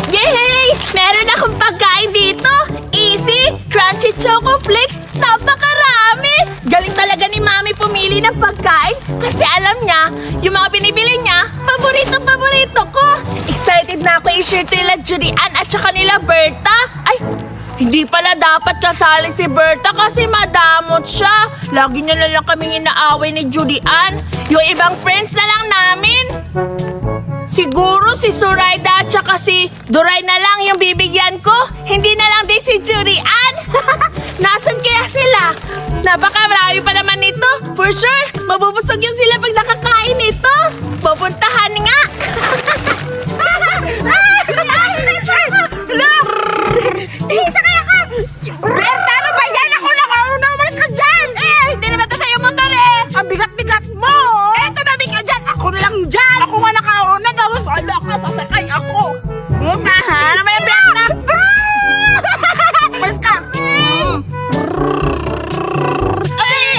Yay! Meron akong pagkain dito! Easy! Crunchy Choco Flakes! Napakarami! Galing talaga ni Mami pumili ng pagkain kasi alam niya, yung mga binibili niya, paborito ko! Excited na ako i-share to nila Judian at saka nila Berta! Ay! Hindi pala dapat kasali si Berta kasi madamot siya. Lagi niya na lang kaming inaaway ni Judian. Yung ibang friends na lang namin. Siguro si Zoraida at saka si Duray na lang yung bibigyan ko. Hindi na lang din si Judian. Nasaan kaya sila? Napakarami pa naman nito. For sure, mabubusog yun sila pag nakakain nito. Pupuntahan nga. Sakay ako! Berta, ano ba yan? Ako lang kauna, umalis ka dyan! Hindi naman ito sa'yo motor Ang bigat-bigat mo! Tumabig ka dyan! Ako na lang dyan! Ako nga nakauna, tapos sasakay ako! Ano ba yung Berta? Umalis ka!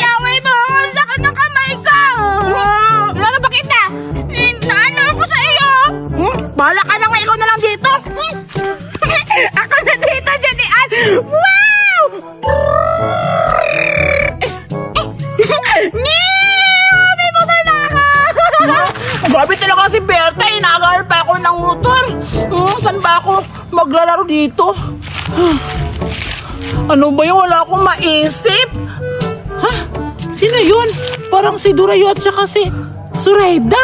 Away mo! Sakit ng kamay ko! Lalo ba kita? Naano ako sa iyo? Bahala ka na nga, ikaw na lang dito! Ako na dito, Judian! Wow! May motor na ako! Grabe talaga si Berta. Inaagaral pa ako ng motor. Saan ba ako maglalaro dito? Ano ba yun? Wala akong maisip. Ha? Sino yun? Parang si Durayo at saka si Zoraida.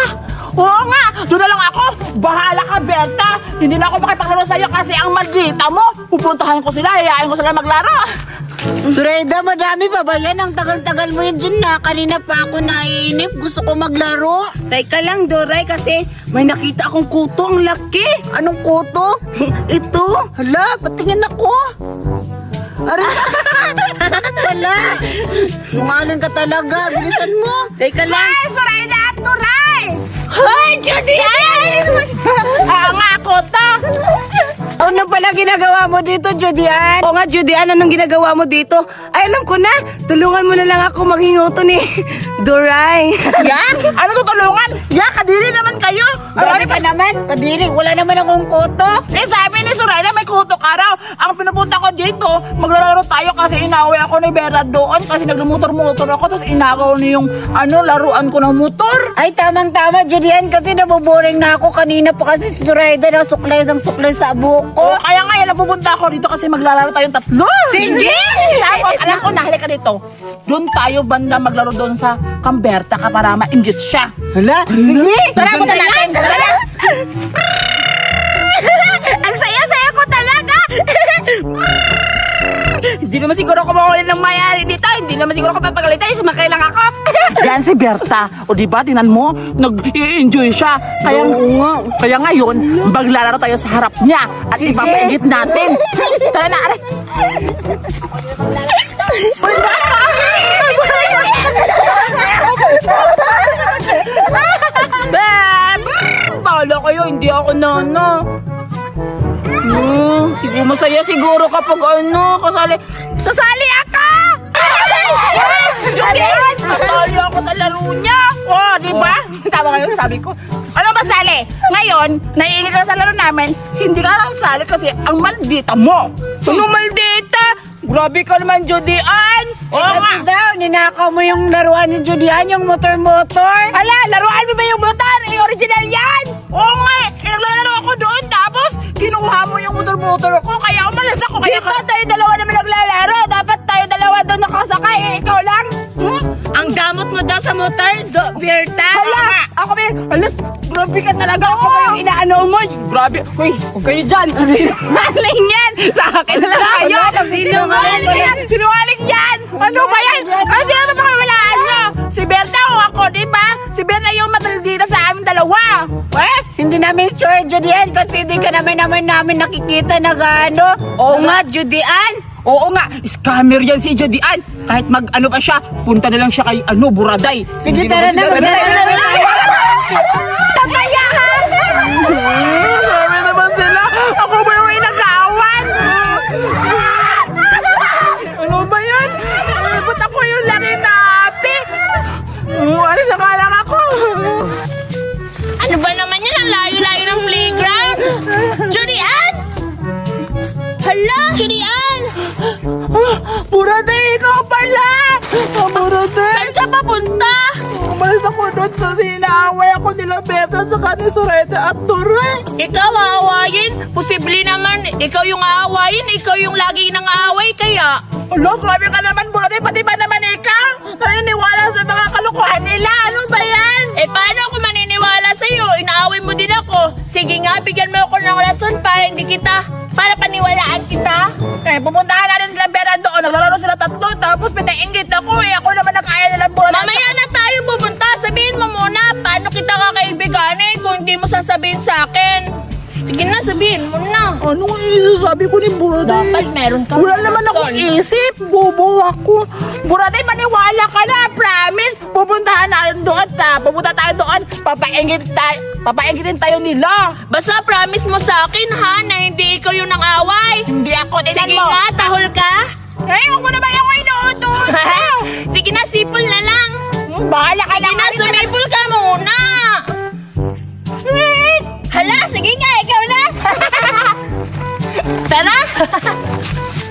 Oo nga! Doon na lang ako! Bahala ka, Berta! Hindi na ako makipaglaro sa'yo kasi ang maldita mo! Pupuntahan ko sila, hayain ko sila maglaro! Zoraida, madami pa ba yan? Ang tagal-tagal mo yun dyan na. Kanina pa ako naiinip. Gusto ko maglaro. Teka lang, Doray, kasi may nakita akong kuto. Ang laki. Anong kuto? Ito. Hala, patingin ako. Aray, wala. Nungaling ka talaga. Bilisan mo. Teka lang. Ay, Zoraida at Duray! Hoy, Judian! Nga ako to! Ano pala ginagawa mo dito, Judian? O nga, Judian, anong ginagawa mo dito? Ay, alam ko na. Tulungan mo na lang ako maghinguto ni Duray. Yak? Ano tutulungan? Yak, kadiri naman kayo! Marami pa naman. Kadiri, wala naman akong kuto. Sabi ni Zoraida, may kutok araw. Ang pinupunta ko dito, maglalaro tayo kasi inaway ako ni Berta doon kasi nagmumotor-motor ako tapos inagaw niya yung laruan ko ng motor. Ay, tamang-tama, Judian, kasi naboboring na ako kanina pa kasi si Zoraida na suklay ng suklay sa buhok ko. Kaya nga yan, napupunta ako dito kasi maglalaro tayong tatlo. Sige! Tapos, alam ko, nahalika dito. Doon tayo banda maglaro doon sa Camberta ka para ma-inggit siya. Hala, sige! Tara, punta natin! Tara na! Ang saya-saya ko talaga! Hindi naman siguro ako makulit ng mayari dito. Hindi naman siguro ako papagalitan. Sumakay lang ako. Yan si Berta. O diba, tinan mo, nag-i-enjoy siya. Kaya ngayon, maglalaro tayo sa harap niya. At ipapaingit natin. Tara na, aray. Bahala kayo, hindi ako nono. Siguro masaya siguro kapag kasali. Sasali ako! Judian! Sasali ako sa laro niya. Diba? Tama kayo sabi ko. Ano ba sali? Ngayon, naiinig ka sa laro namin, hindi ka sasali kasi ang maldita mo. Ano maldita? Grabe ka naman, Judian! Oo nga! Daw, ninakaw mo yung laruan ni Judian, yung motor-motor. Hala, laruan mo ba yung motor? Original yan! Oo nga! Naglalaro ako doon tapos kinuha mo yung motor-motor ko kaya umalis ako. Kaya tayo dalawa naman naglalaro. Dapat tayo dalawa doon nakasakay. Ikaw lang. Ang damot mo daw sa motor, Berta. Hala! Ako ba? Alas, grabe ka talaga. Ako ba yung inaano mo? Grabe. Uy, huwag kayo dyan. Sinungaling yan. Sa akin na lang kayo. Sinungaling yan. Sinungaling yan. Ano ba yan? Kasi ano ba kawalaan nyo? Si Berta o ako, di ba? Si Berta yung mataldita sa amin dalawa. Hindi namin sure, Judian, kasi hindi ka namin nakikita na gaano. Oo nga, Judian. Oo nga, scammer yan si Judian. Kahit mag-ano pa siya, punta na lang siya kay Buraday. Sige, tara na. Tatayahan! Sabi naman sila, ako ba yung inagawan? Ano ba yan? Ba't ako yung laki na api? Alis na ka lang ako. Ano ba naman yan? Ang layo-layo ng playground. Judy, Buraday, ikaw pala! Buraday! Saan ka papunta? Umalis ako doon kasi inaaway ako nila Berta sa ni Sureda at Turay. Ikaw aawayin? Posible naman, ikaw yung aawayin, ikaw yung lagi nang aaway kaya. Alo, grabe ka naman, Buraday. Pati ba naman ikaw? Naniniwala sa mga kalokohan nila. Ano ba yan? Eh paano ako maniniwala sa'yo? Inaaway mo din ako. Sige nga, bigyan mo ako ng rason para paniwalaan kita. Eh, pupuntahan natin sila Berta doon. Naglalaro sila tatlo. Tapos pinainggit ako. Eh, ako naman nakaya nila Buraday. Mamaya na tayo pupunta. Sabihin mo muna, paano kita kakaibiganin kung hindi mo sasabihin sa akin? Sige na, sabihin mo na. Ano isasabi ko ni Buraday? Dapat meron ka. Wala naman akong isip. Bobo ako. Buraday, maniwala ka na. Promise. Pupuntahan natin doon. Pupunta tayo doon. Papaingitin tayo nila. Basta promise mo sa akin ha, na hindi ikaw yung nang-away. Hindi ako. Tinan Sige mo. nga, tahol ka. Ay, huwag mo naman ako inuutot. Sige na, sipol na lang. Bahala ka na. Sige na, sumipol ka muna. Hala, sige nga, ikaw na. Tara.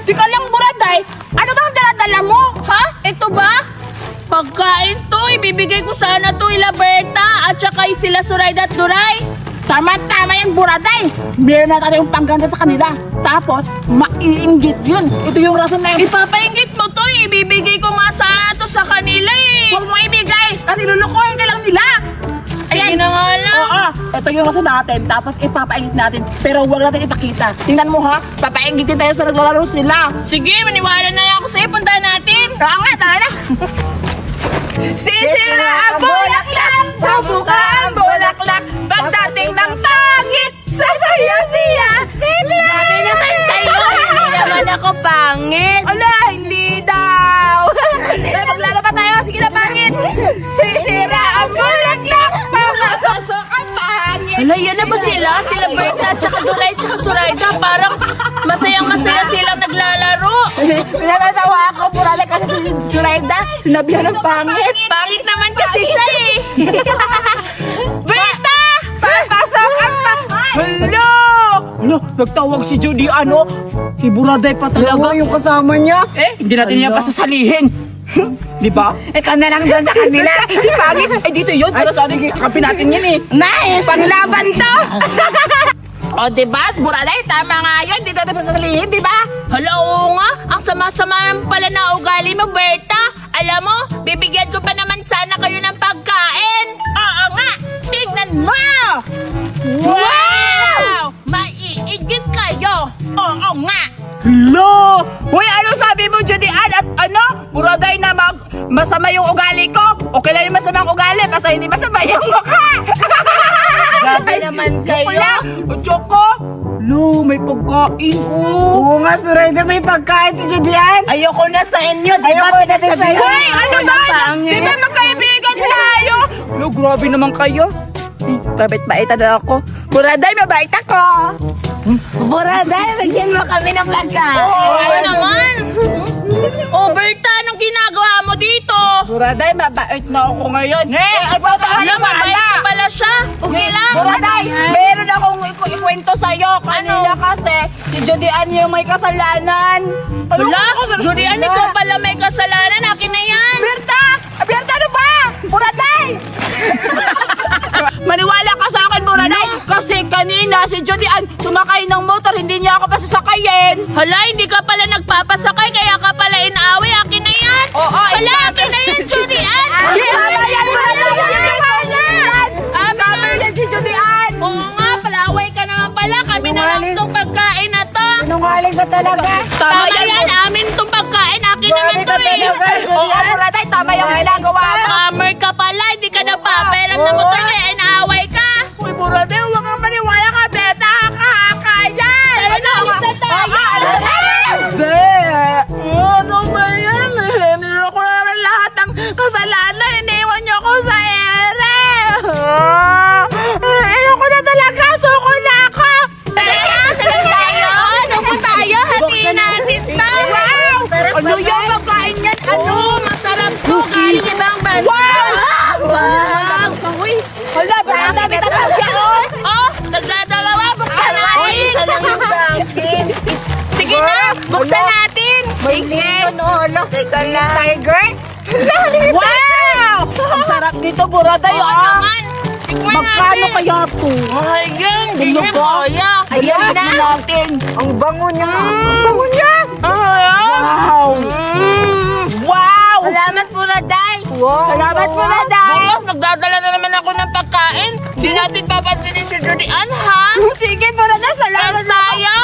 Ikaw lang, Buraday. Ano bang dala-dala mo? Ha? Ito ba? Pagkain to, ibibigay ko sana to ila Berta at saka sila Surayda at Duray. Tama-tama yan, Buraday. Meron na tayo yung pangganda sa kanila. Tapos, maiinggit yun. Ito yung rason na yun. Ipapainggit mo to, ibibigay ko nga sana to sa kanila eh. Huwag mo ibigay. Kasi lulukohin ka lang nila. Sige na nga lang. Oo, ito yung rason natin. Tapos ipapainggit natin. Pero huwag natin ipakita. Tingnan mo ha, papainggitin tayo sa naglalaro sila. Sige, maniwala na lang ako sa'yo. Punta natin. Oo nga, tara na. Sisira ang bulaklak, bubuka ang bulaklak. Pagdating ng pangit, sasaya-siya. Grabe naman kayo, hindi naman ako pangit. Ala, hindi daw. Maglaro pa tayo, sige na pangit. Sisira ang bulaklak, papasosok ang pangit. Hala, yan na ba sila? Sila Berta at saka Duray at saka Surayda. Parang masayang-masaya silang naglalaro. Pinagsasawa ako, Buraday, kasi si Surayda, sinabihan ng pangit. Pangit naman kasi siya eh. Berta! Papasok ang pangit. Hello! Ano, nagtawag si Judy, ano? Si Buraday pa talaga. Yung kasama niya. Eh, hindi natin niya pasasalihin. Di ba? Ikaw na lang doon sa kanila. Di pangit. Eh, dito yun. Pero sa atin, kakampi natin yun eh. Nay, panglaban to. O, diba? Buraday, tama nga yun. Dito natin pasasalihin, di ba? Hala, oo nga. Ang sama-sama pala na ugali mo, Berta. Alam mo, bibigyan ko pa naman sana kayo ng pagkain. Oo nga. Tingnan mo. Wow! Maiigit kayo. Oo nga. Lo! Uy, ano sabi mo, Judy Ann? At ano? Buraday na masama yung ugali ko. Okay lang yung masamang ugali, basta hindi masama yung mukha. Grabe naman kayo. Choco? Lo, may pagkain ko. Oo nga, Surayda, may pagkain si Judy Ann. Ayoko na sa inyo. Ayoko na sa inyo. Hoy, ano ba? Di ba magkaibigan tayo? Lo, grabe naman kayo. Mabait-bait na ako. Buraday, mabait ako. Buraday, bigyan mo kami ng pagkain. Oo naman. Oh, Berta, anong ginagawa mo dito? Buraday, mabait na ako ngayon. Alam, mabait ka pala siya. Okay lang. Buraday, meron akong ikwento sa'yo. Kanina kasi, si Judy Ann yung may kasalanan. Hala, Judy Ann, ikaw pala may kasalanan. Akin na yan. Berta! Berta, ano ba? Buraday! Maniwala ka sa akin, Buraday. Kasi kanina si Judy Ann sumakay ng motor, hindi niya ako pasasakayin. Hala, hindi ka pala nagpapasakay, kaya ka pala inaaway. Akin na yan. Oo, Hala, akin na yan, Judy Ann. Tama yan, Buraday. Tama yan si Judy Ann. Oo nga, palaway ka naman pala. Kami na lang itong pagkain na to. Sinungaling ka talaga. Tama yan, amin itong pagkain. Akin naman to eh. Oo, Buraday, tama yung ginagawa mo. Scammer ka pala, hindi ka nagpaperam na motor, kaya inaaway ka. Uy, Buraday, huwag kang maniwala ka, Berta. Kakayan. Tara na, alis na tayo. Ano ba yan? Hindi ko naman lahat ng kasalanan. Iniwan niyo ko sa ere. Ayoko na talaga. Suko na ako. Saan tayo? Saan po tayo? Hatiin natin to. Wow! Ano yung pagkain yan? Ano? Masarap to. Galing ibang bansa. Wow! Uy! Hala, baka dami tatasya ko. Oh, nagdadalawa. Buksan natin. Isa lang yung sa akin. Sige na, buksan natin. Sige. Teka lang. Tiger? Wow! Ang sarap nito, Buraday, Oo ah. naman. Tikman Magkano natin. kaya to? Ayan, Ano hindi ba? kaya. Ayan na. Natin. Ang bango niya. Ang bango niya. Wow! Wow! Salamat, Buraday. Wow! Salamat, Buraday. Bukas, magdadala na naman ako ng pagkain. Hindi natin papansinin si Julian, ha? Sige, Buraday. Salamat. Tayo?